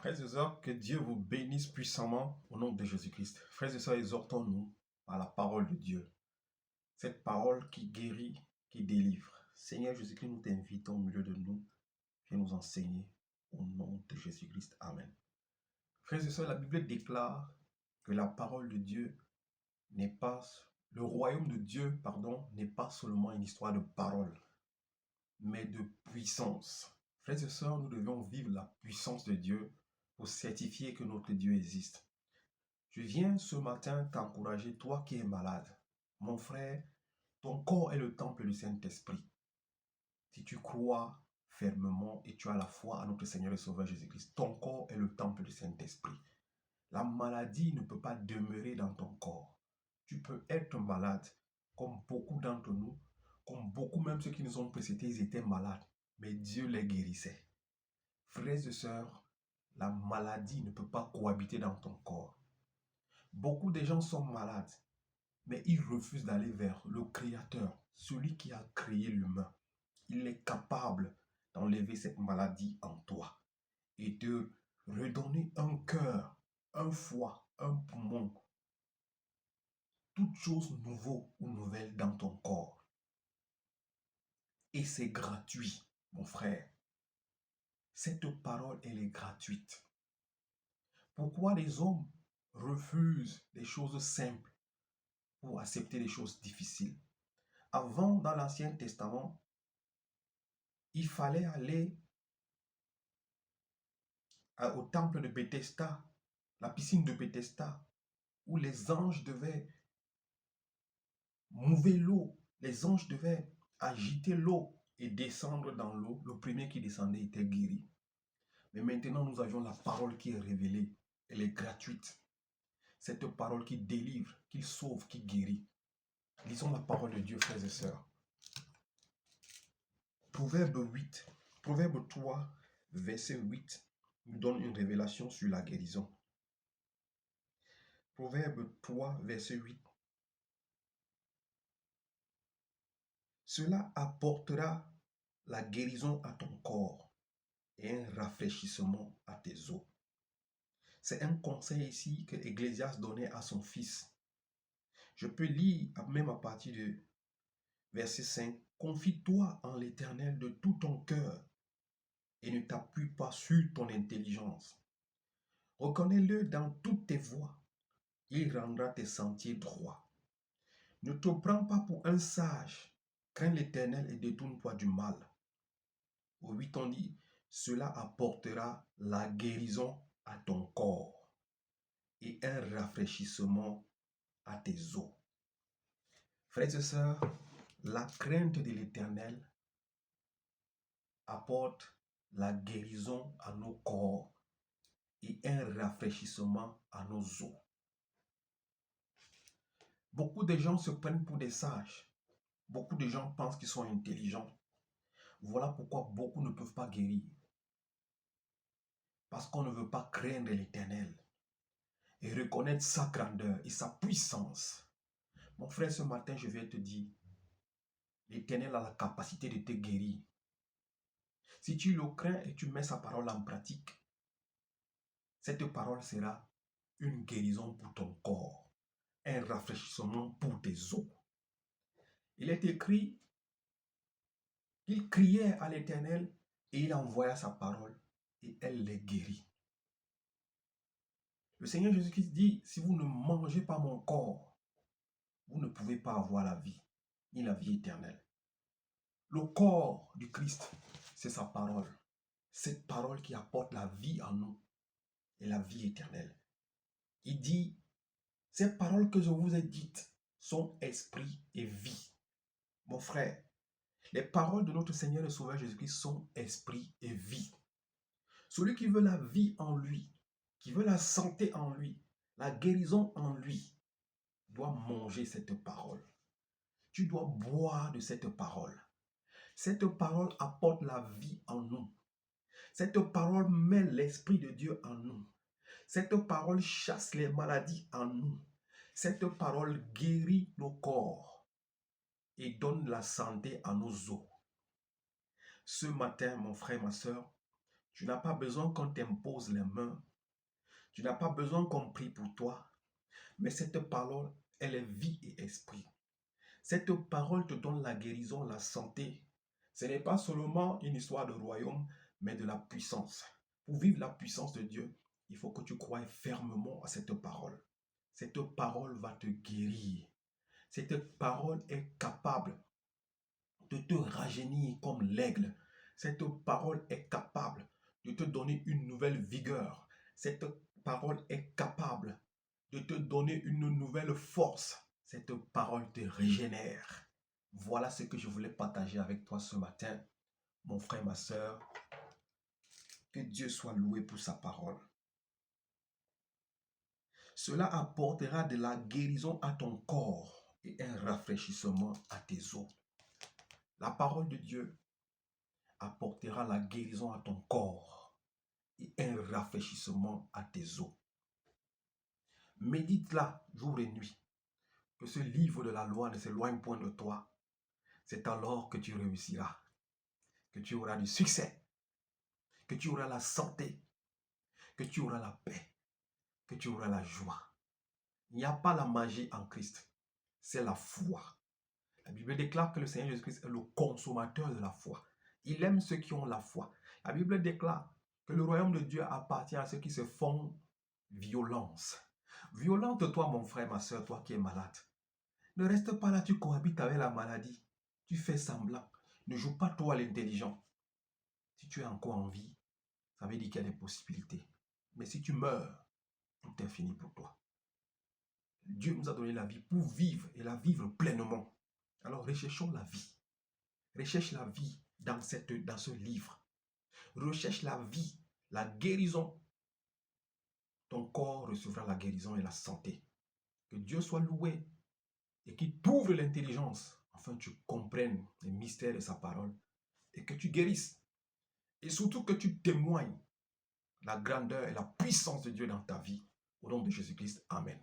Frères et sœurs, que Dieu vous bénisse puissamment au nom de Jésus-Christ. Frères et sœurs, exhortons-nous par la parole de Dieu. Cette parole qui guérit, qui délivre. Seigneur Jésus-Christ, nous t'invitons au milieu de nous. Viens nous enseigner au nom de Jésus-Christ. Amen. Frères et sœurs, la Bible déclare que la parole de Dieu n'est pas... Le royaume de Dieu, n'est pas seulement une histoire de parole, mais de puissance. Frères et sœurs, nous devons vivre la puissance de Dieu pour certifier que notre Dieu existe. Je viens ce matin t'encourager, toi qui es malade. Mon frère, ton corps est le temple du Saint-Esprit. Si tu crois fermement et tu as la foi à notre Seigneur et Sauveur Jésus-Christ, ton corps est le temple du Saint-Esprit. La maladie ne peut pas demeurer dans ton corps. Tu peux être malade, comme beaucoup d'entre nous, comme beaucoup même ceux qui nous ont précédés, ils étaient malades, mais Dieu les guérissait. Frères et sœurs, la maladie ne peut pas cohabiter dans ton corps. Beaucoup de gens sont malades, mais ils refusent d'aller vers le Créateur, celui qui a créé l'humain. Il est capable d'enlever cette maladie en toi et de redonner un cœur, un foie, un poumon, toute chose nouvelle ou nouvelle dans ton corps. Et c'est gratuit, mon frère. Cette parole, elle est gratuite. Pourquoi les hommes refusent des choses simples pour accepter des choses difficiles? Avant, dans l'Ancien Testament, il fallait aller au temple de Bethesda, la piscine de Bethesda, où les anges devaient mouver l'eau, les anges devaient agiter l'eau et descendre dans l'eau. Le premier qui descendait était guéri. Mais maintenant, nous avons la parole qui est révélée. Elle est gratuite. Cette parole qui délivre, qui sauve, qui guérit. Lisons la parole de Dieu, frères et sœurs. Proverbe 8, Proverbe 3, verset 8, nous donne une révélation sur la guérison. Proverbe 3, verset 8. Cela apportera la guérison à ton corps et un rafraîchissement à tes os. C'est un conseil ici que Ecclésiaste donnait à son fils. Je peux lire même à partir de verset 5. Confie-toi en l'Éternel de tout ton cœur et ne t'appuie pas sur ton intelligence. Reconnais-le dans toutes tes voies. Il rendra tes sentiers droits. Ne te prends pas pour un sage. Crains l'Éternel et détourne-toi du mal. Au 8, on dit, cela apportera la guérison à ton corps et un rafraîchissement à tes os. Frères et sœurs, la crainte de l'Éternel apporte la guérison à nos corps et un rafraîchissement à nos os. Beaucoup de gens se prennent pour des sages. Beaucoup de gens pensent qu'ils sont intelligents. Voilà pourquoi beaucoup ne peuvent pas guérir. Parce qu'on ne veut pas craindre l'Éternel et reconnaître sa grandeur et sa puissance. Mon frère, ce matin, je vais te dire, l'Éternel a la capacité de te guérir. Si tu le crains et tu mets sa parole en pratique, cette parole sera une guérison pour ton corps, un rafraîchissement pour tes os. Il est écrit qu'il criait à l'Éternel et il envoya sa parole et elle les guérit. Le Seigneur Jésus-Christ dit, si vous ne mangez pas mon corps, vous ne pouvez pas avoir la vie, ni la vie éternelle. Le corps du Christ, c'est sa parole. Cette parole qui apporte la vie en nous et la vie éternelle. Il dit, ces paroles que je vous ai dites sont esprit et vie. Mon frère, les paroles de notre Seigneur et Sauveur Jésus-Christ sont esprit et vie. Celui qui veut la vie en lui, qui veut la santé en lui, la guérison en lui, doit manger cette parole. Tu dois boire de cette parole. Cette parole apporte la vie en nous. Cette parole met l'Esprit de Dieu en nous. Cette parole chasse les maladies en nous. Cette parole guérit nos corps et donne la santé à nos os. Ce matin, mon frère, ma soeur, Tu n'as pas besoin qu'on t'impose les mains. Tu n'as pas besoin qu'on prie pour toi. Mais cette parole, elle est vie et esprit. Cette parole te donne la guérison, la santé. Ce n'est pas seulement une histoire de royaume, mais de la puissance. Pour vivre la puissance de Dieu, il faut que tu croies fermement à cette parole. Cette parole va te guérir. Cette parole est capable de te rajeunir comme l'aigle. Cette parole est capable de te donner une nouvelle vigueur. Cette parole est capable de te donner une nouvelle force. Cette parole te régénère. Voilà ce que je voulais partager avec toi ce matin, mon frère, ma soeur. Que Dieu soit loué pour sa parole. Cela apportera de la guérison à ton corps et un rafraîchissement à tes os. La parole de Dieu apportera la guérison à ton corps et un rafraîchissement à tes os. Médite-la jour et nuit, que ce livre de la loi ne s'éloigne point de toi. C'est alors que tu réussiras, que tu auras du succès, que tu auras la santé, que tu auras la paix, que tu auras la joie. Il n'y a pas la magie en Christ, c'est la foi. La Bible déclare que le Seigneur Jésus-Christ est le consommateur de la foi. Il aime ceux qui ont la foi. La Bible déclare que le royaume de Dieu appartient à ceux qui se font violence. Violente-toi, mon frère, ma soeur, toi qui es malade. Ne reste pas là, tu cohabites avec la maladie. Tu fais semblant. Ne joue pas toi l'intelligent. Si tu es encore en vie, ça veut dire qu'il y a des possibilités. Mais si tu meurs, tout est fini pour toi. Dieu nous a donné la vie pour vivre et la vivre pleinement. Alors recherchons la vie. Recherche la vie dans ce livre. Recherche la vie, la guérison. Ton corps recevra la guérison et la santé. Que Dieu soit loué et qu'il t'ouvre l'intelligence afin que tu comprennes les mystères de sa parole et que tu guérisses. Et surtout que tu témoignes la grandeur et la puissance de Dieu dans ta vie. Au nom de Jésus-Christ, Amen.